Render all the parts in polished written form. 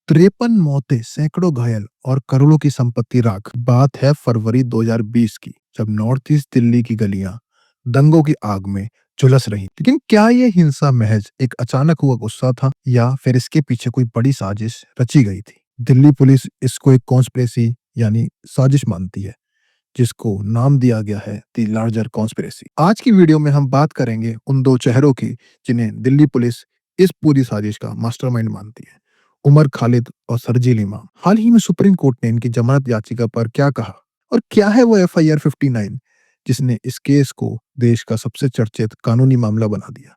53 मौतें, सैकड़ों घायल और करोड़ों की संपत्ति राख। बात है फरवरी 2020 की, जब नॉर्थ ईस्ट दिल्ली की गलियां दंगों की आग में झुलस रही। लेकिन क्या ये हिंसा महज एक अचानक हुआ गुस्सा था, या फिर इसके पीछे कोई बड़ी साजिश रची गई थी? दिल्ली पुलिस इसको एक कॉन्स्पिरेसी यानी साजिश मानती है, जिसको नाम दिया गया है द लार्जर कॉन्स्पिरेसी। आज की वीडियो में हम बात करेंगे उन दो चेहरों की जिन्हें दिल्ली पुलिस इस पूरी साजिश का मास्टरमाइंड मानती है, उमर खालिद और सरजील इमाम। हाल ही में सुप्रीम कोर्ट ने इनकी जमानत याचिका पर क्या कहा, और क्या है वो FIR 59 जिसने इस केस को देश का सबसे चर्चित कानूनी मामला बना दिया।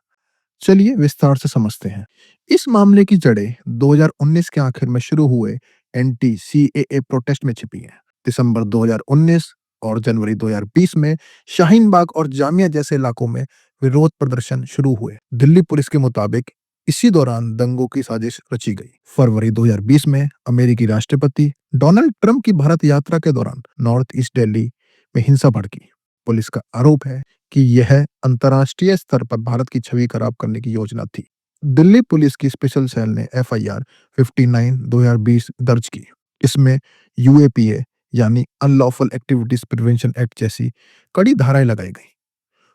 चलिए विस्तार से समझते हैं। इस मामले की जड़ें 2019 के आखिर में शुरू हुए एंटी CAA प्रोटेस्ट में छिपी हैं। दिसंबर 2019 और जनवरी 2020 में शाहीन बाग और जामिया जैसे इलाकों में विरोध प्रदर्शन शुरू हुए। दिल्ली पुलिस के मुताबिक इसी दौरान दंगों की साजिश रची गई। फरवरी 2020 में अमेरिकी राष्ट्रपति डोनाल्ड ट्रंप की भारत यात्रा के दौरान नॉर्थ ईस्ट दिल्ली में हिंसा भड़की। पुलिस का आरोप है कि यह अंतर्राष्ट्रीय स्तर पर भारत की छवि खराब करने की योजना थी। दिल्ली पुलिस की स्पेशल सेल ने FIR 59 2020 दर्ज की। इसमें UAPA यानी अनलॉफुल एक्टिविटीज प्रिवेंशन एक्ट जैसी कड़ी धाराएं लगाई गई।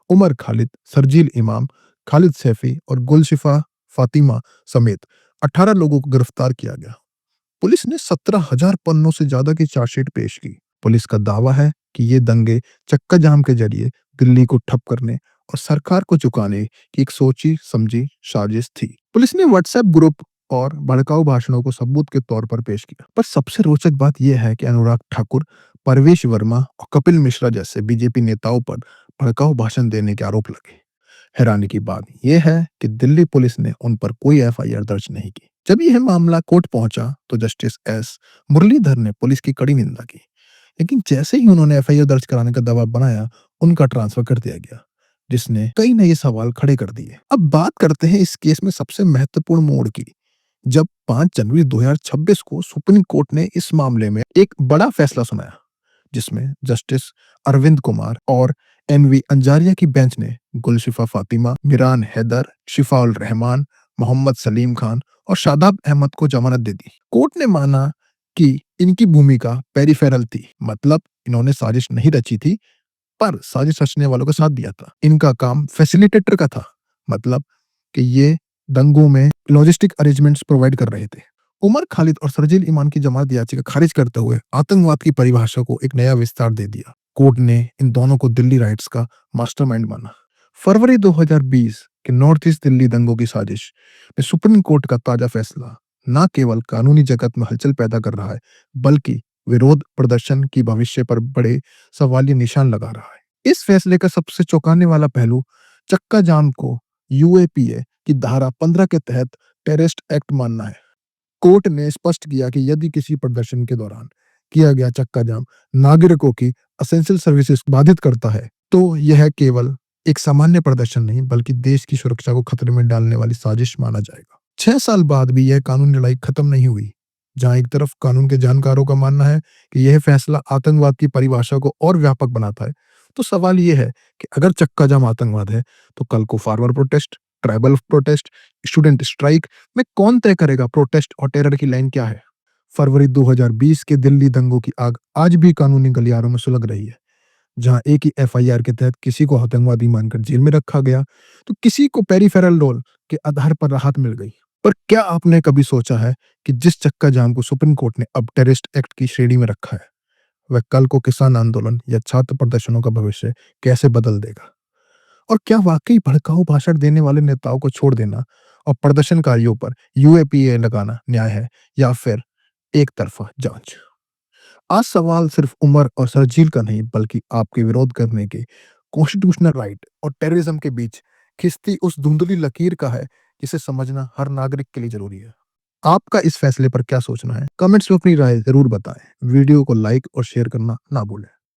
उमर खालिद, सरजील इमाम, खालिद सैफी और गुलशिफा फातिमा समेत 18 लोगों को गिरफ्तार किया गया। पुलिस ने 17,000 पन्नों से ज्यादा की चार्जशीट पेश की। पुलिस का दावा है कि ये दंगे चक्का जाम के जरिए दिल्ली को ठप करने और सरकार को झुकाने की एक सोची समझी साजिश थी। पुलिस ने व्हाट्सएप ग्रुप और भड़काऊ भाषणों को सबूत के तौर पर पेश किया। पर सबसे रोचक बात यह है कि अनुराग ठाकुर, परवेश वर्मा और कपिल मिश्रा जैसे बीजेपी नेताओं पर भड़काऊ भाषण देने के आरोप लगे। हैरानी की बात यह है कि दिल्ली पुलिस ने उन पर कोई FIR दर्ज नहीं की। जब यह मामला कोर्ट पहुंचा तो जस्टिस S मुरलीधर ने पुलिस की कड़ी निंदा की, लेकिन जैसे ही उन्होंने FIR दर्ज कराने का दबाव बनाया, उनका ट्रांसफर कर दिया गया, जिसने कई नए सवाल खड़े कर दिए। अब बात करते हैं इस केस में सबसे महत्वपूर्ण मोड़ की, जब 5 जनवरी 2026 को सुप्रीम कोर्ट ने इस मामले में एक बड़ा फैसला सुनाया, जिसमें जस्टिस अरविंद कुमार और NV अंजारिया की बेंच ने गुलशिफा फातिमा, मिरान हैदर, शिफाउल रहमान, मोहम्मद सलीम खान और शादाब अहमद को जमानत दे दी। कोर्ट ने माना कि इनकी भूमिका पेरिफेरल थी, मतलब इन्होंने साजिश नहीं रची थी, पर साजिश रचने वालों का साथ दिया था। इनका काम फैसिलिटेटर का था, मतलब कि ये दंगों में लॉजिस्टिक अरेंजमेंट्स प्रोवाइड कर रहे थे। उमर खालिद और सरजील इमाम की जमानत याचिका खारिज करते हुए आतंकवाद की परिभाषा को एक नया विस्तार दे दिया। कोर्ट ने इन दोनों को दिल्ली राइट्स का मास्टरमाइंड माना। फरवरी 2020 के नॉर्थ ईस्ट दिल्ली दंगों की साजिश में सुप्रीम कोर्ट का ताजा फैसला न केवल कानूनी जगत में हलचल पैदा कर रहा है, बल्कि विरोध प्रदर्शन की भविष्य पर बड़े सवालिया निशान लगा रहा है। इस फैसले का सबसे चौंकाने वाला पहलू चक्का जाम को UAPA की धारा 15 के तहत टेररिस्ट एक्ट मानना है। कोर्ट ने स्पष्ट किया कि यदि किसी प्रदर्शन के दौरान किया गया चक्का जाम नागरिकों की असेंशियल सर्विसेज बाधित करता है, तो यह केवल एक सामान्य प्रदर्शन नहीं, बल्कि देश की सुरक्षा को खतरे में डालने वाली साजिश माना जाएगा। 6 साल बाद भी यह कानूनी लड़ाई खत्म नहीं हुई। जहां एक तरफ कानून के जानकारों का मानना है कि यह फैसला आतंकवाद की परिभाषा को और व्यापक बनाता है, तो सवाल यह है कि अगर चक्का जाम आतंकवाद है, तो कल को farmer protest, tribal protest, student strike में कौन तय करेगा प्रोटेस्ट और टेरर की लाइन क्या है? फरवरी 2020 के दिल्ली दंगों की आग आज भी कानूनी गलियारों में सुलग रही है। जहां एक ही FIR के तहत किसी को आतंकवादी मानकर जेल में रखा गया, तो किसी को पेरिफेरल रोल के आधार पर राहत मिल गई। पर क्या आपने कभी सोचा है कि जिस चक्का जाम को सुप्रीम कोर्ट ने अब टेररिस्ट एक्ट की श्रेणी में रखा है, वह कल को किसान आंदोलन या छात्र प्रदर्शनों का भविष्य कैसे बदल देगा? और क्या वाकई भड़काऊ भाषण देने वाले नेताओं को छोड़ देना और प्रदर्शनकारियों पर UAPA लगाना न्याय है, या फिर एक तरफा जांच? आज सवाल सिर्फ उमर और सरजील का नहीं, बल्कि आपके विरोध करने के कॉन्स्टिट्यूशनल राइट और टेररिज्म के बीच खिंचती उस धुंधली लकीर का है, जिसे समझना हर नागरिक के लिए जरूरी है। आपका इस फैसले पर क्या सोचना है? कमेंट्स में अपनी राय जरूर बताएं। वीडियो को लाइक और शेयर करना ना भूलें।